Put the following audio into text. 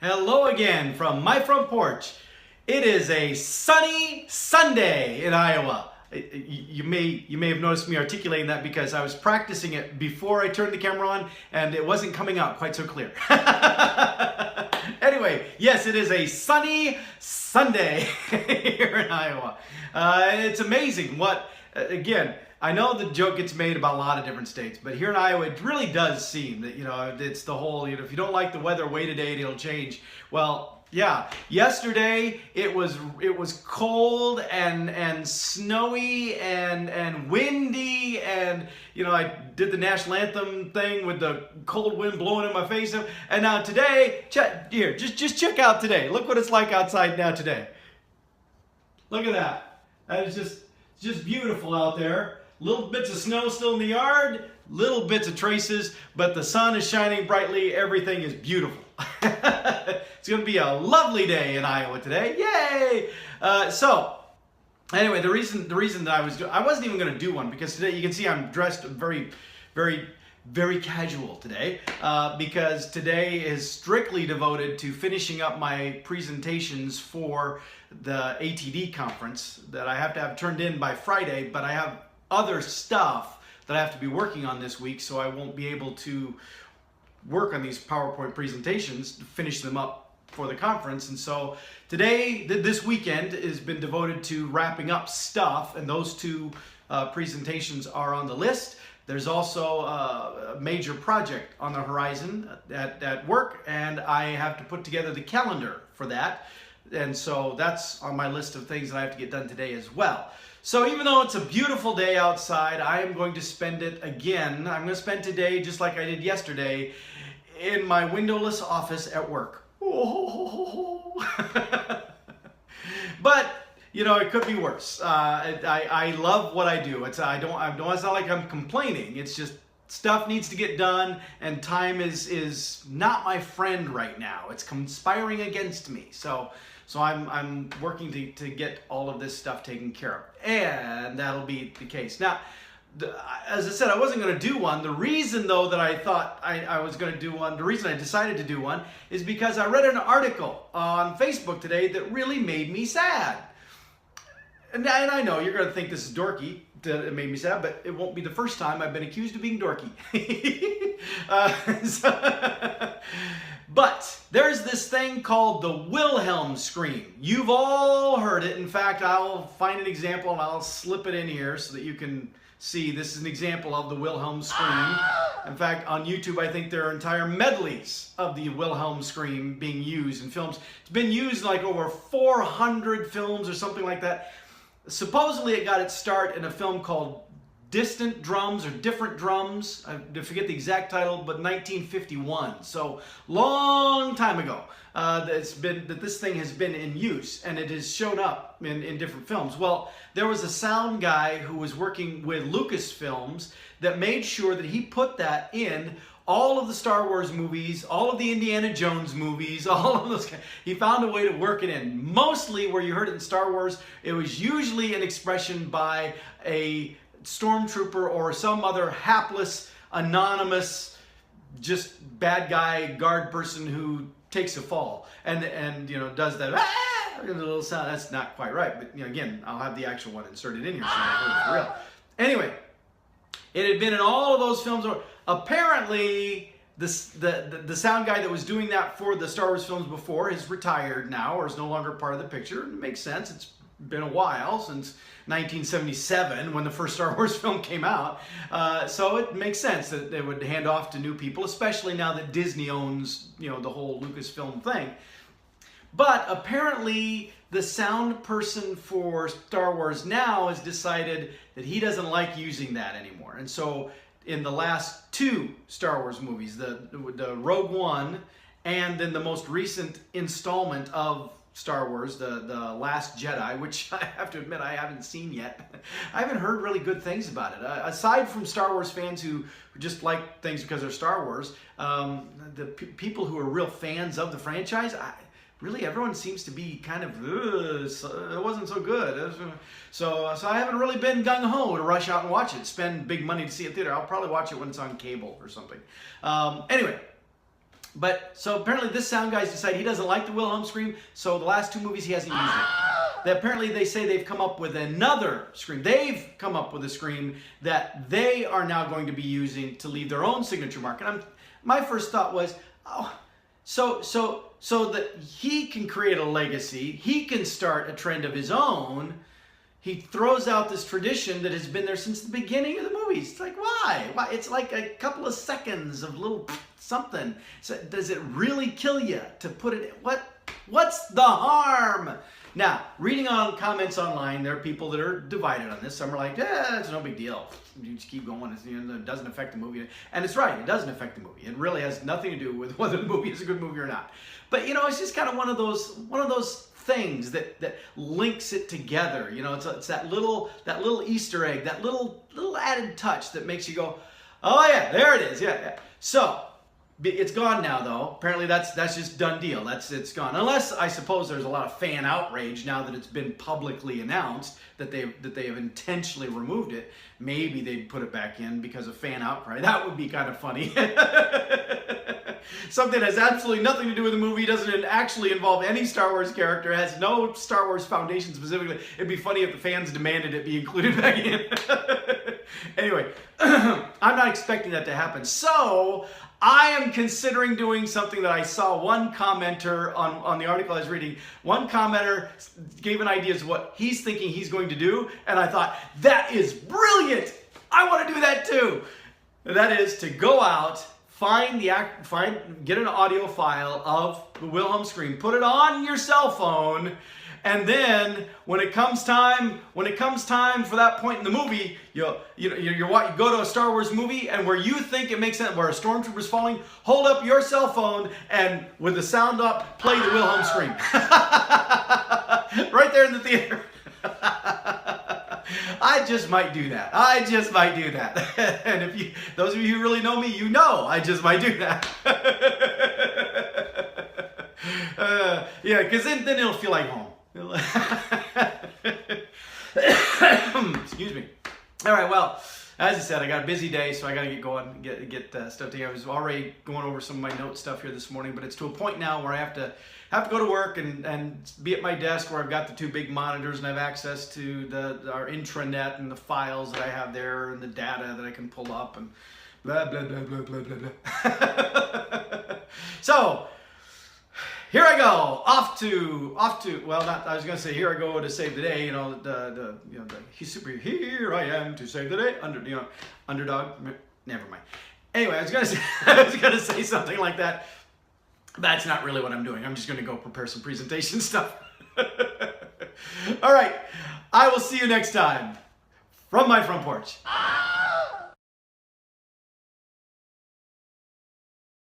Hello again from my front porch. It is a sunny Sunday in Iowa. You may have noticed me articulating that because I was practicing it before I turned the camera on and it wasn't coming out quite so clear. Anyway, yes, it is a sunny Sunday here in Iowa. It's amazing what, again, I know the joke gets made about a lot of different states, but here in Iowa, it really does seem that, it's the whole, if you don't like the weather, wait a day and it'll change. Well, yeah, yesterday it was cold and snowy and windy, and I did the national anthem thing with the cold wind blowing in my face, and now today, just check out today. Look what it's like outside now today. Look at that. That is just beautiful out there. Little bits of snow still in the yard, little bits of traces, but the sun is shining brightly. Everything is beautiful. It's going to be a lovely day in Iowa today. Yay! So, anyway, the reason that I wasn't even going to do one because today you can see I'm dressed very, very, very casual today because today is strictly devoted to finishing up my presentations for the ATD conference that I have to have turned in by Friday, but I have other stuff that I have to be working on this week, so I won't be able to work on these PowerPoint presentations to finish them up for the conference. And so today, this weekend has been devoted to wrapping up stuff, and those two presentations are on the list. There's also a major project on the horizon at work, and I have to put together the calendar for that. And so that's on my list of things that I have to get done today as well. So even though it's a beautiful day outside, I am going to spend it again. I'm going to spend today, just like I did yesterday, in my windowless office at work. Oh. But, it could be worse. I love what I do. It's not like I'm complaining. It's just stuff needs to get done, and time is not my friend right now. It's conspiring against me. So I'm working to get all of this stuff taken care of, and that'll be the case. Now, as I said, I wasn't going to do one. The reason, though, that I thought I was going to do one, the reason I decided to do one, is because I read an article on Facebook today that really made me sad. And I know you're going to think this is dorky, that it made me sad, but it won't be the first time I've been accused of being dorky. But there's this thing called the Wilhelm scream. You've all heard it. In fact, I'll find an example and I'll slip it in here so that you can see. This is an example of the Wilhelm scream. In fact, on YouTube, I think there are entire medleys of the Wilhelm scream being used in films. It's been used in like over 400 films or something like that. Supposedly, it got its start in a film called Distant Drums or Different Drums. I forget the exact title, but 1951. So long time ago that this thing has been in use, and it has shown up in different films. Well, there was a sound guy who was working with Lucasfilms that made sure that he put that in all of the Star Wars movies, all of the Indiana Jones movies, all of those. He found a way to work it in. Mostly where you heard it in Star Wars, it was usually an expression by a stormtrooper or some other hapless, anonymous, just bad guy guard person who takes a fall and does that little sound. That's not quite right, but again, I'll have the actual one inserted in here so you know it's real. Anyway, it had been in all of those films. Apparently, the sound guy that was doing that for the Star Wars films before is retired now, or is no longer part of the picture. It makes sense. It's been a while since 1977 when the first Star Wars film came out. So it makes sense that they would hand off to new people, especially now that Disney owns, the whole Lucasfilm thing. But apparently the sound person for Star Wars now has decided that he doesn't like using that anymore. And so in the last two Star Wars movies, the Rogue One and then the most recent installment of Star Wars, the Last Jedi, which I have to admit I haven't seen yet. I haven't heard really good things about it. Aside from Star Wars fans who just like things because they're Star Wars, the people who are real fans of the franchise, really everyone seems to be kind of, it wasn't so good. So I haven't really been gung-ho to rush out and watch it, spend big money to see it in theater. I'll probably watch it when it's on cable or something. Anyway, But so apparently this sound guy's decided he doesn't like the Wilhelm scream, so the last 2 movies he hasn't used it. Apparently they say they've come up with another scream. They've come up with a scream that they are now going to be using to leave their own signature mark. And my first thought was, oh, so that he can create a legacy, he can start a trend of his own. He throws out this tradition that has been there since the beginning of the movies. It's like, why? Why? It's like a couple of seconds of little something. So does it really kill you to put it? What's the harm? Now, reading on comments online, there are people that are divided on this. Some are like, yeah, it's no big deal. You just keep going. It doesn't affect the movie. And it's right. It doesn't affect the movie. It really has nothing to do with whether the movie is a good movie or not. But, it's just kind of one of those things that links it together. It's that little Easter egg, that little added touch that makes you go, oh yeah, there it is. Yeah. So it's gone now, though. Apparently that's just done deal. It's gone. Unless I suppose there's a lot of fan outrage now that it's been publicly announced that they have intentionally removed it. Maybe they'd put it back in because of fan outcry. That would be kind of funny. Something that has absolutely nothing to do with the movie, doesn't actually involve any Star Wars character, has no Star Wars foundation specifically. It'd be funny if the fans demanded it be included back in. Anyway, I'm not expecting that to happen. So I am considering doing something that I saw one commenter on the article I was reading. One commenter gave an idea as to what he's thinking he's going to do, and I thought, that is brilliant! I want to do that too! That is to go out, get an audio file of the Wilhelm scream, put it on your cell phone, and then when it comes time for that point in the movie, you go to a Star Wars movie, and where you think it makes sense, where a stormtrooper's falling, hold up your cell phone and with the sound up, play the Wilhelm scream. Right there in the theater. I just might do that. And if those of you who really know me, I just might do that. Yeah, because then it'll feel like home. Excuse me. All right, well, as I said, I got a busy day, so I got to get going, get stuff together. I was already going over some of my note stuff here this morning, but it's to a point now where I have to go to work and be at my desk where I've got the 2 big monitors and I have access to our intranet and the files that I have there and the data that I can pull up and blah, blah, blah, blah, blah, blah, blah. So, here I go, I was going to say, here I go to save the day, here I am to save the day, underdog, never mind. Anyway, I was going to say something like that. That's not really what I'm doing. I'm just going to go prepare some presentation stuff. All right, I will see you next time from my front porch.